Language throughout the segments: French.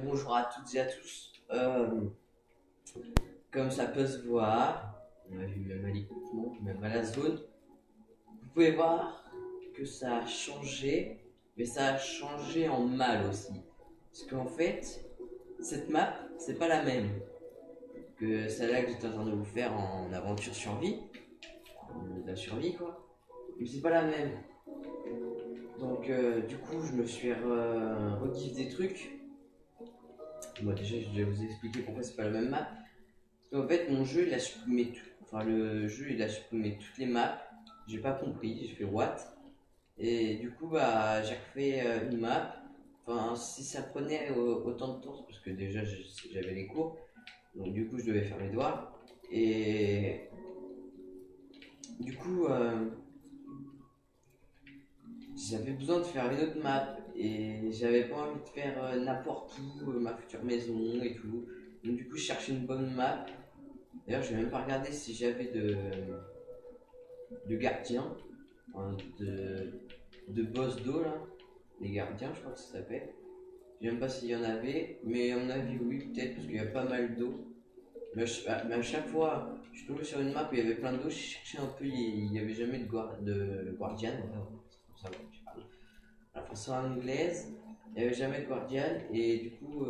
Bonjour à toutes et à tous. Comme ça peut se voir, on a vu même à l'équipement, même à la zone, vous pouvez voir que ça a changé, mais ça a changé en mal aussi. Parce qu'en fait, cette map, c'est pas la même que celle-là que j'étais en train de vous faire en aventure survie, de la survie quoi. Mais c'est pas la même. Donc du coup, je me suis re des trucs. Moi déjà, je vais vous expliquer pourquoi c'est pas la même map. En fait, mon jeu, il a supprimé tout. Enfin, le jeu, il a supprimé toutes les maps. J'ai pas compris, j'ai fait what? Et du coup, bah, j'ai refait une map. Enfin, si ça prenait autant de temps, c'est parce que déjà, j'avais les cours. Donc, du coup, je devais faire mes devoirs. Et du coup, j'avais besoin de faire une autre map. Et j'avais pas envie de faire n'importe où, ma future maison et tout. Donc, du coup, je cherchais une bonne map. D'ailleurs, je vais même pas regarder si j'avais de gardiens, hein, de boss d'eau là, les gardiens, je crois que ça s'appelle. Je sais même pas s'il y en avait, mais à mon avis, oui, peut-être, parce qu'il y a pas mal d'eau. Mais à chaque fois, je suis tombé sur une map où il y avait plein d'eau, je cherchais un peu, il n'y avait jamais de guardian, voilà, c'est comme ça que je parle. À la façon anglaise, il n'y avait jamais de guardian, et du coup,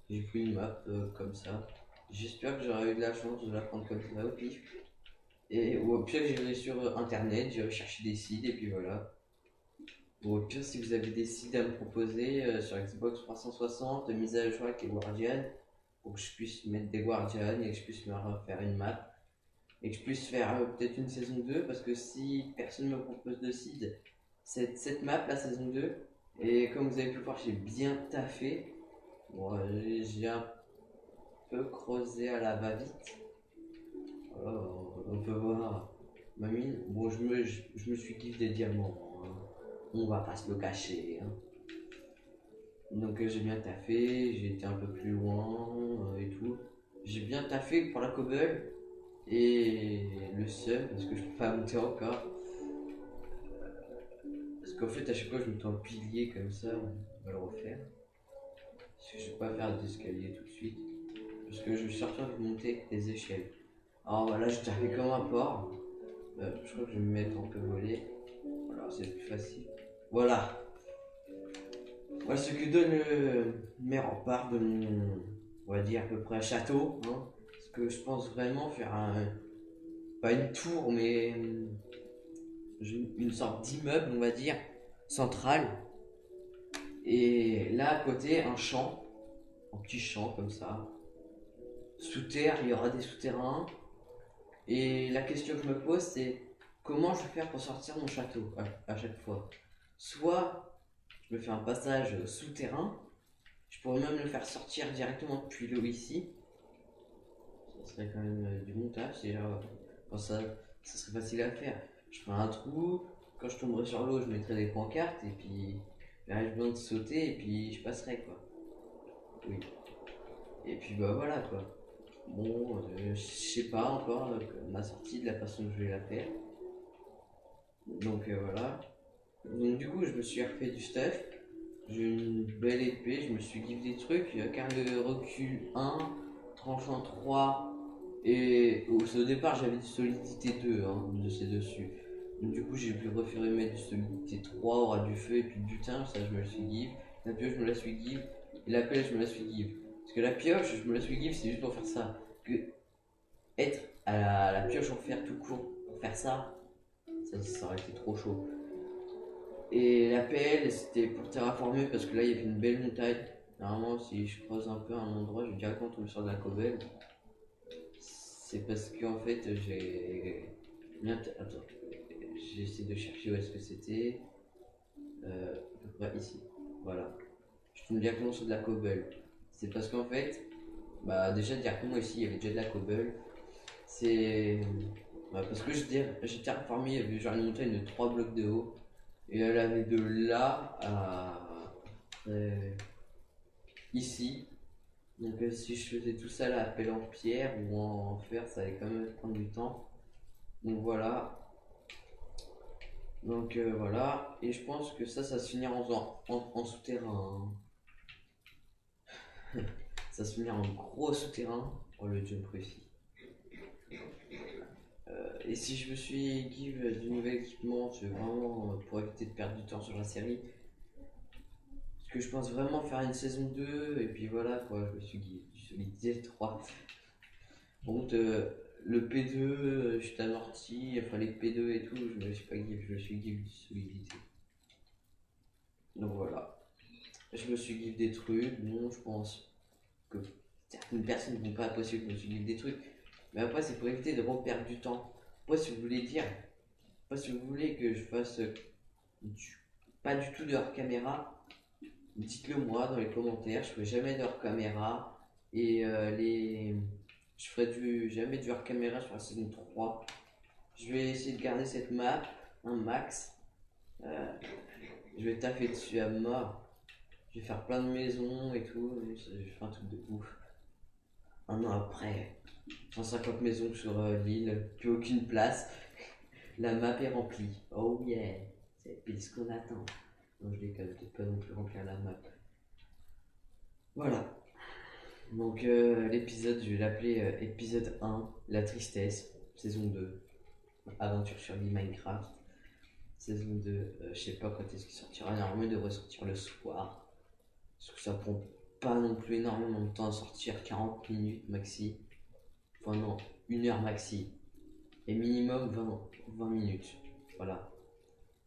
j'ai pris une map comme ça. J'espère que j'aurai eu de la chance de la prendre comme ça au pif. Et ou au pire, j'irai sur internet, j'irai chercher des sites, et puis voilà. Ou au pire, si vous avez des sites à me proposer sur Xbox 360, mise à jour avec les Guardians, pour que je puisse mettre des Guardians et que je puisse me refaire une map. Et que je puisse faire peut-être une saison 2, parce que si personne ne me propose de seed, cette map, la saison 2, et comme vous avez pu le voir, j'ai bien taffé. Bon, j'ai un peu creusé à la va-vite. Alors, on peut voir ma mine. Bon, je me suis kiffé des diamants, hein. On va pas se le cacher, hein. Donc j'ai bien taffé, j'ai été un peu plus loin et tout. J'ai bien taffé pour la cobble et le seul parce que je peux pas monter encore. Parce qu'en fait, à chaque fois, je me en pilier comme ça, on va le refaire. Parce que je vais pas faire d'escalier tout de suite. Parce que je suis surtout envie de monter des échelles. Alors voilà, je taffé comme un porc. Je crois que je vais me mettre en peu volé. Voilà, c'est plus facile. Voilà. Voilà ce que donne le maire en part de mon, on va dire à peu près un château, hein. Parce que je pense vraiment faire pas une tour, mais une sorte d'immeuble, on va dire, central. Et là à côté, un champ, un petit champ comme ça. Sous terre, il y aura des souterrains. Et la question que je me pose, c'est comment je vais faire pour sortir mon château à chaque fois. Soit je me fais un passage souterrain, je pourrais même le faire sortir directement depuis l'eau ici. Ça serait quand même du montage. Ça serait facile à faire. Je ferai un trou, quand je tomberai sur l'eau, je mettrai des pancartes et puis j'aurai besoin de sauter et puis je passerai quoi. Oui. Et puis bah voilà quoi. Bon, je sais pas encore ma sortie de la façon que je vais la faire. Donc voilà. Donc du coup, je me suis refait du stuff. J'ai une belle épée, je me suis give des trucs. Car le recul 1, tranchant 3. Et au départ, j'avais du solidité 2 hein, de ces dessus. Donc, du coup, j'ai pu préférer mettre du solidité 3, aura du feu et puis du butin, ça je me la suis give. La pioche, je me la suis give. Et la pelle, je me la suis give. Parce que la pioche, je me la suis give, c'est juste pour faire ça. Que être à la pioche en fer tout court pour faire ça, ça aurait été trop chaud. Et la pelle, c'était pour terraformer parce que là, il y avait une belle montagne. Normalement, si je creuse un peu à un endroit, je vais directement tomber sur de la cobble. C'est parce qu'en fait, j'ai. Attends, j'ai essayé de chercher où est-ce que c'était. À peu près ici. Voilà. Je tombe directement sur de la cobble. C'est parce qu'en fait, bah déjà directement ici, il y avait déjà de la cobble. C'est. Bah, parce que j'ai terraformé, il y avait genre une montagne de 3 blocs de haut. Et elle avait de là à. Ici. Donc si je faisais tout ça là, à pelle en pierre ou en fer, ça allait quand même prendre du temps. Donc voilà. Donc voilà. Et je pense que ça se finira en souterrain, hein. Ça se met en gros souterrain pour le jump réussi. Et si je me suis give du nouvel équipement, c'est vraiment pour éviter de perdre du temps sur la série. Parce que je pense vraiment faire une saison 2 et puis voilà quoi, je me suis give du Solid 3. Bon, le P2, je suis amorti, enfin les P2 et tout, je me suis pas give, je me suis give du solidité. Donc voilà. Je me suis give des trucs, bon, je pense que certaines personnes ne vont pas apprécier que je me suis give des trucs. Mais après, c'est pour éviter de reperdre du temps. Après, si vous voulez dire, après, si vous voulez que je fasse pas du tout de hors caméra, dites-le moi dans les commentaires. Je ferai jamais de hors caméra. Et je ferai jamais du hors caméra sur la saison 3. Je vais essayer de garder cette map, un max. Je vais taffer dessus à mort. Je vais faire plein de maisons et tout. Je vais faire un truc de ouf. Un an après, 150 maisons sur l'île, plus aucune place. La map est remplie. Oh yeah, c'est pile ce qu'on attend. Non, je déconne, peut-être pas non plus remplir la map. Voilà. Donc l'épisode, je vais l'appeler épisode 1, la tristesse, saison 2, aventure sur l'île Minecraft. Saison 2, je sais pas quand est-ce qu'il sortira. Normalement, il devrait sortir le soir. Parce que ça prend pas non plus énormément de temps à sortir, 40 minutes maxi. Enfin non, 1 heure maxi. Et minimum 20 minutes. Voilà.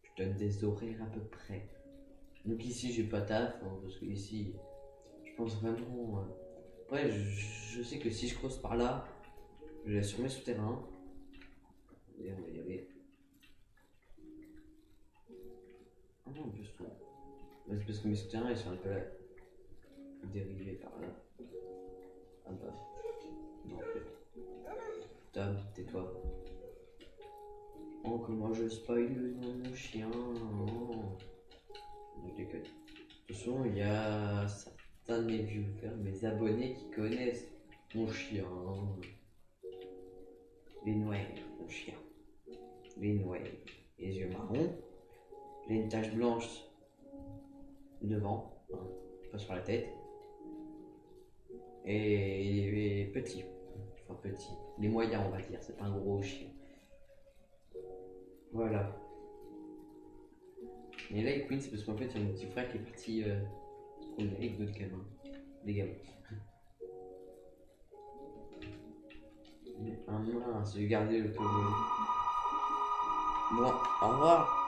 Je donne des horaires à peu près. Donc ici, j'ai pas taf, hein, parce que ici, je pense vraiment... Après, je sais que si je creuse par là, je vais sur mes souterrains. Et on va y aller. Ah non, juste tout. C'est parce que mes souterrains, ils sont un peu dérivés par là. Ah bah. Non, Tom, tais-toi. Oh, comment je spoil le nom de mon chien. Oh. Je déconne. De toute façon, il y a certains de mes viewers, mes abonnés qui connaissent mon chien. Les noirs, mon chien. Les noirs, les yeux marrons. Il a une tache blanche devant, hein, pas sur la tête. Et il est petit. Enfin petit. Les moyens, on va dire. C'est pas un gros chien. Voilà. Et là, Queen, c'est parce qu'en fait, il y a mon petit frère qui est parti se promener avec d'autres gamins. Des gamins. Ah mince, j'ai gardé le taureau. Bon, au revoir.